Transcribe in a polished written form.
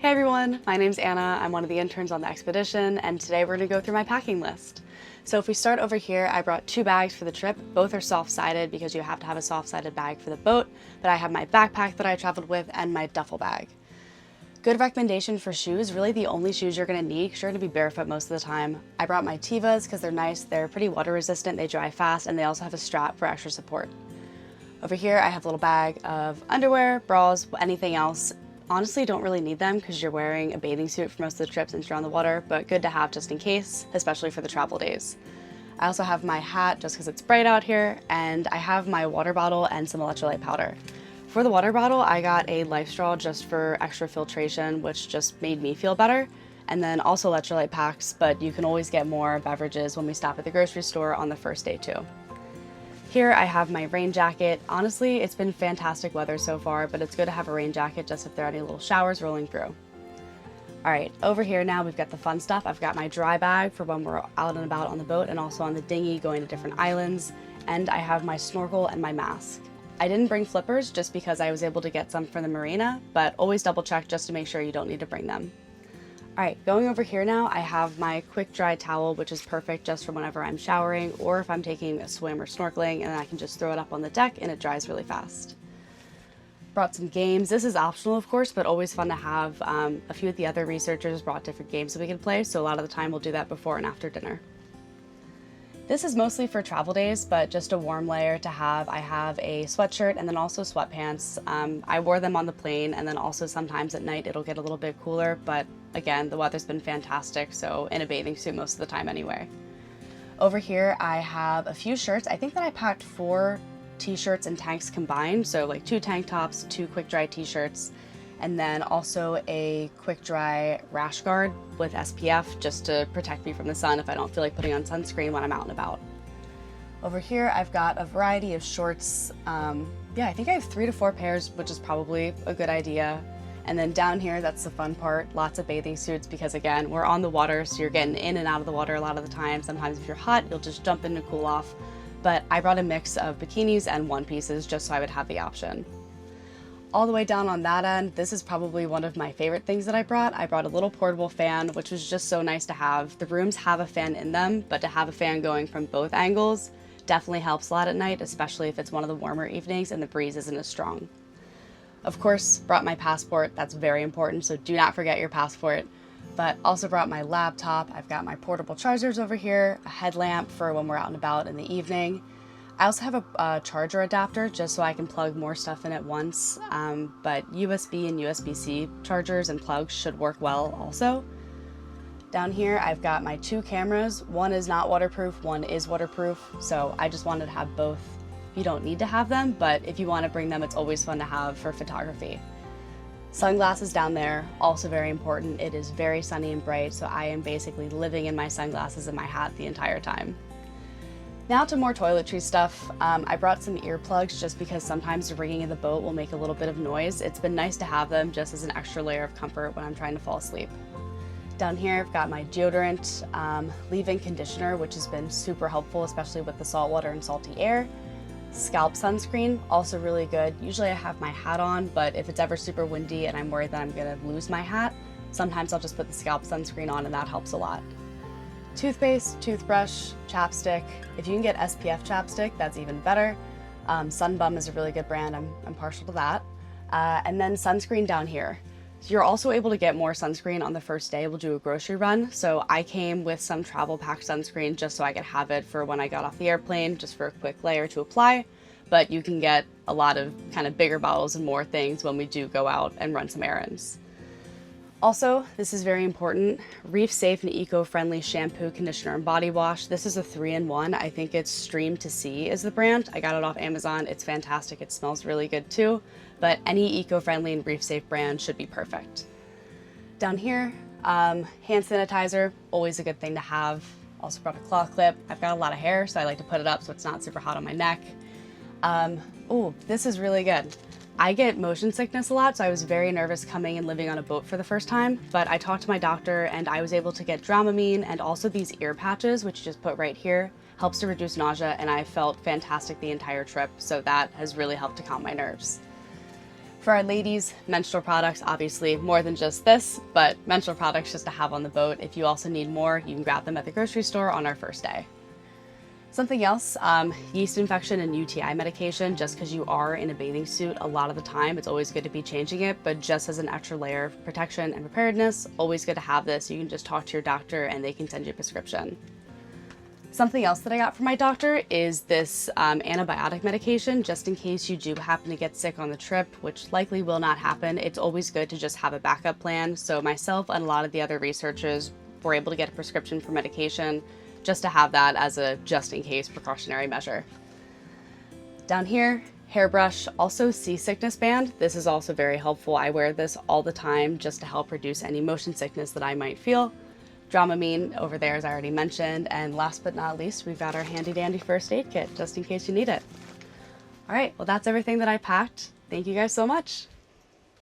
Hey everyone, my name's Anna. I'm one of the interns on the expedition, and today we're going to go through my packing list. So if we start over here, I brought 2 bags for the trip. Both are soft-sided because you have to have a soft-sided bag for the boat, but I have my backpack that I traveled with and my duffel bag. Good recommendation for shoes, really the only shoes you're going to need because you're going to be barefoot most of the time. I brought my Tevas because they're nice, they're pretty water resistant, they dry fast, and they also have a strap for extra support. Over here I have a little bag of underwear, bras, anything else. Honestly, don't really need them because you're wearing a bathing suit for most of the trip since you're on the water, but good to have just in case, especially for the travel days. I also have my hat just because it's bright out here, and I have my water bottle and some electrolyte powder. For the water bottle, I got a LifeStraw just for extra filtration, which just made me feel better, and then also electrolyte packs, but you can always get more beverages when we stop at the grocery store on the first day too. Here I have my rain jacket. Honestly, it's been fantastic weather so far, but it's good to have a rain jacket just if there are any little showers rolling through. All right, over here now we've got the fun stuff. I've got my dry bag for when we're out and about on the boat and also on the dinghy going to different islands, and I have my snorkel and my mask. I didn't bring flippers just because I was able to get some from the marina, but always double check just to make sure you don't need to bring them. All right, going over here now, I have my quick dry towel, which is perfect just for whenever I'm showering or if I'm taking a swim or snorkeling, and then I can just throw it up on the deck and it dries really fast. Brought some games. This is optional, of course, but always fun to have. A few of the other researchers brought different games that we can play, so a lot of the time we'll do that before and after dinner. This is mostly for travel days, but just a warm layer to have. I have a sweatshirt and then also sweatpants. I wore them on the plane, and then also sometimes at night it'll get a little bit cooler, but again, the weather's been fantastic, so in a bathing suit most of the time anyway. Over here I have a few shirts. I think that I packed 4 t-shirts and tanks combined, so like 2 tank tops, 2 quick dry t-shirts, and then also a quick dry rash guard with SPF just to protect me from the sun if I don't feel like putting on sunscreen when I'm out and about. Over here I've got a variety of shorts. I think I have 3 to 4 pairs, which is probably a good idea. And then down here, that's the fun part, lots of bathing suits because again, we're on the water, so you're getting in and out of the water a lot of the time. Sometimes if you're hot, you'll just jump in to cool off. But I brought a mix of bikinis and one pieces just so I would have the option. All the way down on that end, this is probably one of my favorite things that I brought. I brought a little portable fan, which was just so nice to have. The rooms have a fan in them, but to have a fan going from both angles definitely helps a lot at night, especially if it's one of the warmer evenings and the breeze isn't as strong. Of course, brought my passport. That's very important, so do not forget your passport. But also brought my laptop. I've got my portable chargers over here, a headlamp for when we're out and about in the evening. I also have a charger adapter just so I can plug more stuff in at once, but USB and USB-C chargers and plugs should work well also. Down here I've got my 2 cameras. One is not waterproof, one is waterproof, so I just wanted to have both. You don't need to have them, but if you want to bring them, it's always fun to have for photography. Sunglasses down there, also very important. It is very sunny and bright, so I am basically living in my sunglasses and my hat the entire time. Now to more toiletry stuff. I brought some earplugs just because sometimes the ringing of the boat will make a little bit of noise. It's been nice to have them just as an extra layer of comfort when I'm trying to fall asleep. Down here I've got my deodorant, leave-in conditioner, which has been super helpful, especially with the salt water and salty air. Scalp sunscreen, also really good. Usually I have my hat on, but if it's ever super windy and I'm worried that I'm gonna lose my hat, sometimes I'll just put the scalp sunscreen on and that helps a lot. Toothpaste, toothbrush, chapstick. If you can get SPF chapstick, that's even better. Sunbum is a really good brand, I'm partial to that. And then sunscreen down here. So you're also able to get more sunscreen on the first day. We'll do a grocery run. So I came with some travel pack sunscreen just so I could have it for when I got off the airplane, just for a quick layer to apply. But you can get a lot of kind of bigger bottles and more things when we do go out and run some errands. Also, this is very important, Reef Safe and eco-friendly shampoo, conditioner, and body wash. This is a 3-in-1. I think it's Stream to Sea is the brand. I got it off Amazon. It's fantastic. It smells really good too, but any eco-friendly and reef safe brand should be perfect. Down here, hand sanitizer, always a good thing to have. Also brought a claw clip. I've got a lot of hair, so I like to put it up so it's not super hot on my neck. Oh, this is really good. I get motion sickness a lot, so I was very nervous coming and living on a boat for the first time, but I talked to my doctor and I was able to get Dramamine and also these ear patches, which you just put right here, helps to reduce nausea, and I felt fantastic the entire trip, so that has really helped to calm my nerves. For our ladies, menstrual products, obviously more than just this, but menstrual products just to have on the boat. If you also need more, you can grab them at the grocery store on our first day. Something else, yeast infection and UTI medication. Just because you are in a bathing suit a lot of the time, it's always good to be changing it, but just as an extra layer of protection and preparedness, always good to have this. You can just talk to your doctor and they can send you a prescription. Something else that I got from my doctor is this antibiotic medication, just in case you do happen to get sick on the trip, which likely will not happen. It's always good to just have a backup plan. So myself and a lot of the other researchers were able to get a prescription for medication just to have that as a just in case precautionary measure. Down here, hairbrush, also seasickness band. This is also very helpful. I wear this all the time just to help reduce any motion sickness that I might feel. Dramamine over there, as I already mentioned. And last but not least, we've got our handy dandy first aid kit, just in case you need it. All right, well, that's everything that I packed. Thank you guys so much.